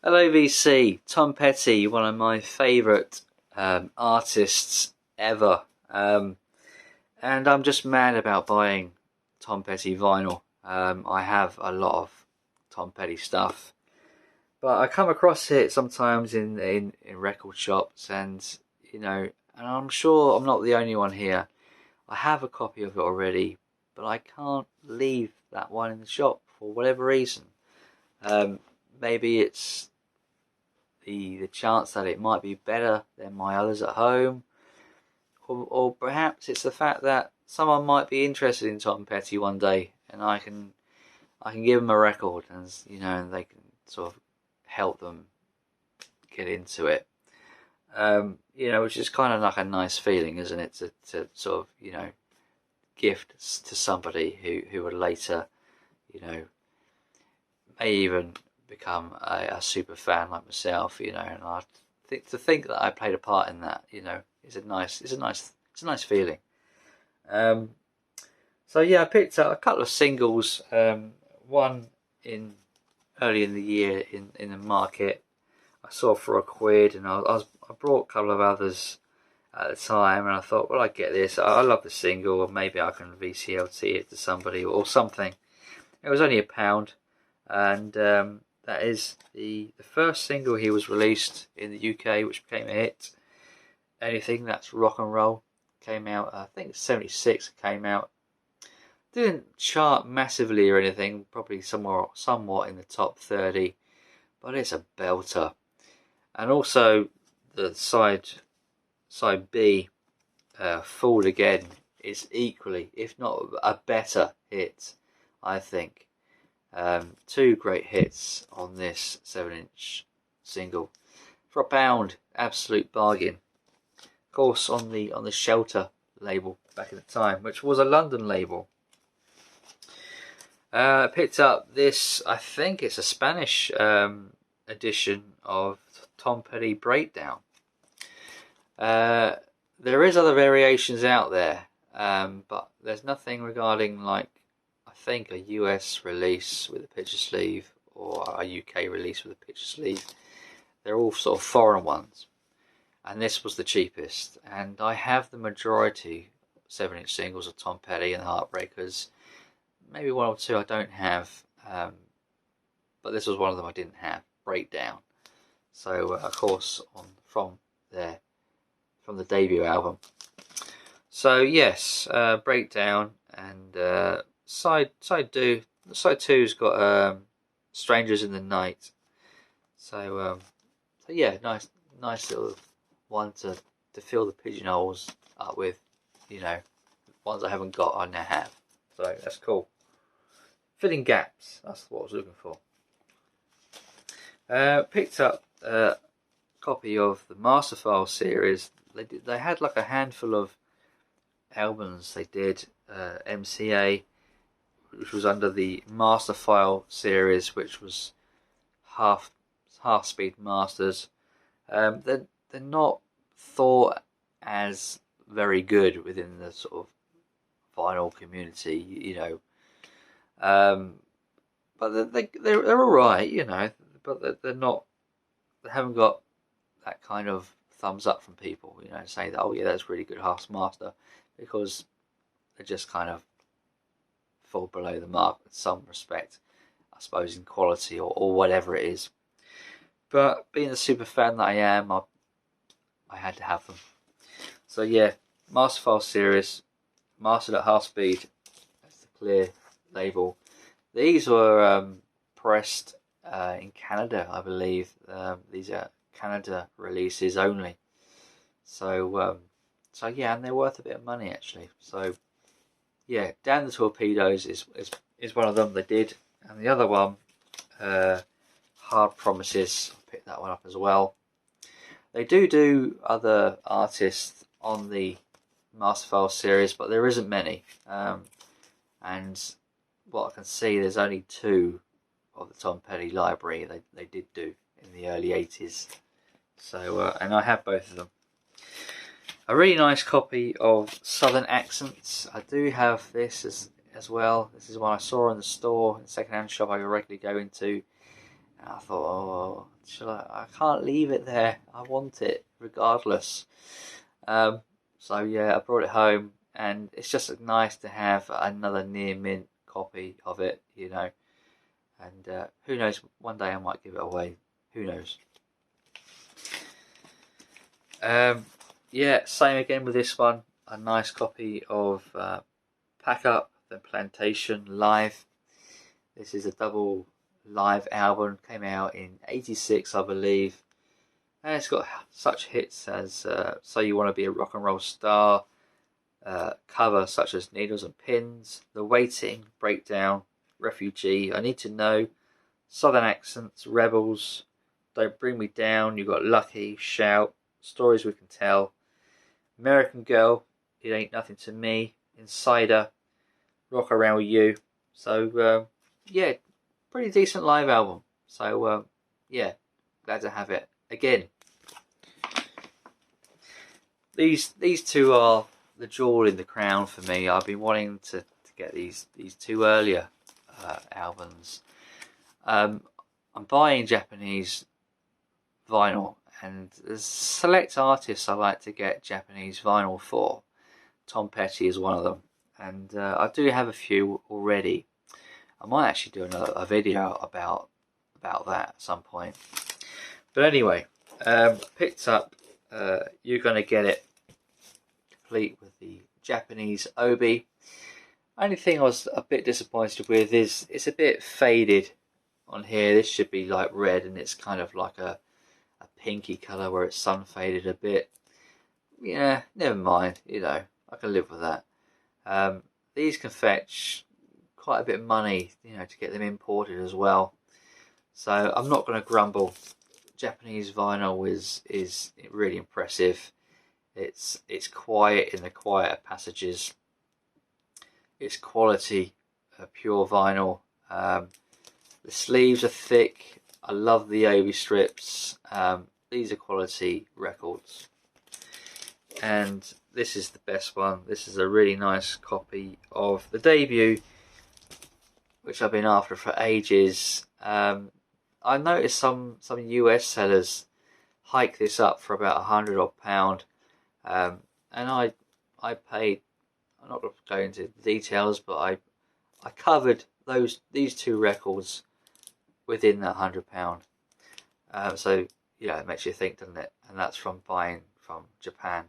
Hello VC, Tom Petty, one of my favourite artists ever. And I'm just mad about buying Tom Petty vinyl. I have a lot of Tom Petty stuff, but I come across it sometimes in record shops, and and I'm sure I'm not the only one here. I have a copy of it already, but I can't leave that one in the shop for whatever reason. Maybe it's the chance that it might be better than my others at home, or perhaps it's the fact that someone might be interested in Tom Petty one day, and I can give them a record, and and they can sort of help them get into it. Which is kind of like a nice feeling, isn't it? To sort of gift to somebody who would later, may even become a super fan like myself, and I think that I played a part in that, is a nice feeling. So yeah, I picked up a couple of singles, one in early in the year in the market. I saw for £1, and I brought a couple of others at the time, and I thought, well, I get this. I love the single, or maybe I can VCLT it to somebody or something. It was only £1, and that is the first single he was released in the UK, which became a hit. Anything That's Rock and Roll came out, I think '76 it came out. Didn't chart massively or anything, probably somewhat in the top 30, but it's a belter. And also the side B, Fooled Again, is equally, if not a better hit, I think. Two great hits on this 7-inch single for £1, absolute bargain. Of course, on the Shelter label back at the time, which was a London label. Picked up this, I think it's a Spanish edition of Tom Petty Breakdown. There is other variations out there, but there's nothing regarding, like, I think a US release with a picture sleeve or a UK release with a picture sleeve. They're all sort of foreign ones, and this was the cheapest. And I have the majority 7-inch singles of Tom Petty and the Heartbreakers. Maybe one or two I don't have, but this was one of them I didn't have. Breakdown. So of course from the debut album. So yes, Breakdown, and side two's got Strangers in the Night. So yeah, nice little one to fill the pigeonholes up with, ones I haven't got I now have. So that's cool. Filling gaps, that's what I was looking for. Picked up a copy of the Masterfile series. They had like a handful of albums they did, MCA, which was under the Masterfile series, which was Heartspeed Masters. They're not thought as very good within the sort of vinyl community, but they're all right, but they're not. They haven't got that kind of thumbs up from people, saying that, oh yeah, that's really good Master, because they just kind of fall below the mark in some respect, I suppose, in quality or whatever it is. But being the super fan that I am, I had to have them. So yeah, Masterfile series, mastered at Heartspeed. That's the clear label. These were pressed in Canada, I believe. These are Canada releases only. So yeah, and they're worth a bit of money actually. So yeah, Down the Torpedoes is one of them they did, and the other one, Hard Promises, I picked that one up as well. They do other artists on the Masterfile series, but there isn't many. And what I can see, there's only 2 of the Tom Petty library they did do in the early 80s. So and I have both of them. A really nice copy of Southern Accents. I do have this as well. This is one I saw in the store, in the second-hand shop I regularly go into. And I thought, oh, I can't leave it there. I want it regardless. So yeah, I brought it home, and it's just nice to have another near mint copy of it, you know. And who knows, one day I might give it away. Who knows? Yeah, same again with this one. A nice copy of Pack Up the Plantation live. This is a double live album. Came out in '86, I believe. And it's got such hits as So You Want to Be a Rock and Roll Star, cover such as Needles and Pins, The Waiting, Breakdown, Refugee, I Need to Know, Southern Accents, Rebels, Don't Bring Me Down, You Got Lucky, Shout, Stories We Can Tell, American Girl, It Ain't Nothing to Me, Insider, Rock Around With You. So yeah, pretty decent live album. So yeah, glad to have it. Again, these two are the jewel in the crown for me. I've been wanting to get these two earlier albums. I'm buying Japanese vinyl, and there's select artists I like to get Japanese vinyl for. Tom Petty is one of them, and I do have a few already. I might actually do a video about that at some point. But anyway, picked up You're Gonna Get It, complete with the Japanese obi. Only thing I was a bit disappointed with is it's a bit faded on here. This should be like red, and it's kind of like a pinky colour where it's sun faded a bit. Yeah, never mind, you know, I can live with that. These can fetch quite a bit of money, you know, to get them imported as well. So I'm not going to grumble. Japanese vinyl is really impressive. It's quiet in the quieter passages. It's quality, pure vinyl. The sleeves are thick. I love the obi strips. These are quality records. And this is the best one. This is a really nice copy of the debut, which I've been after for ages. I noticed some US sellers hike this up for about £100 odd, and I paid. I'm not going to go into the details, but I covered these two records within that £100. So yeah, it makes you think, doesn't it? And that's from buying from Japan.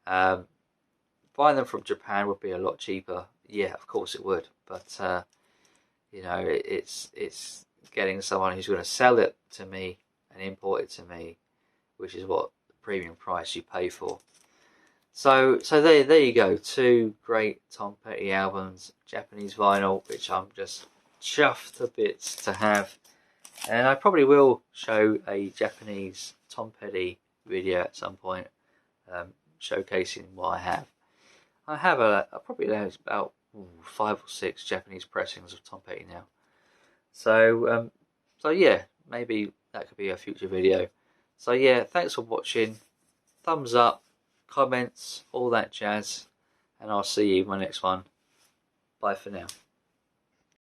Buying them from Japan would be a lot cheaper. Yeah, of course it would, but you know, it's getting someone who's going to sell it to me and import it to me, which is what the premium price you pay for. So there you go, two great Tom Petty albums, Japanese vinyl, which I'm just chuffed to bits to have. And I probably will show a Japanese Tom Petty video at some point, showcasing what I have. I have probably about 5 or 6 Japanese pressings of Tom Petty now. So yeah, maybe that could be a future video. So yeah, thanks for watching. Thumbs up, comments, all that jazz, and I'll see you in my next one. Bye for now.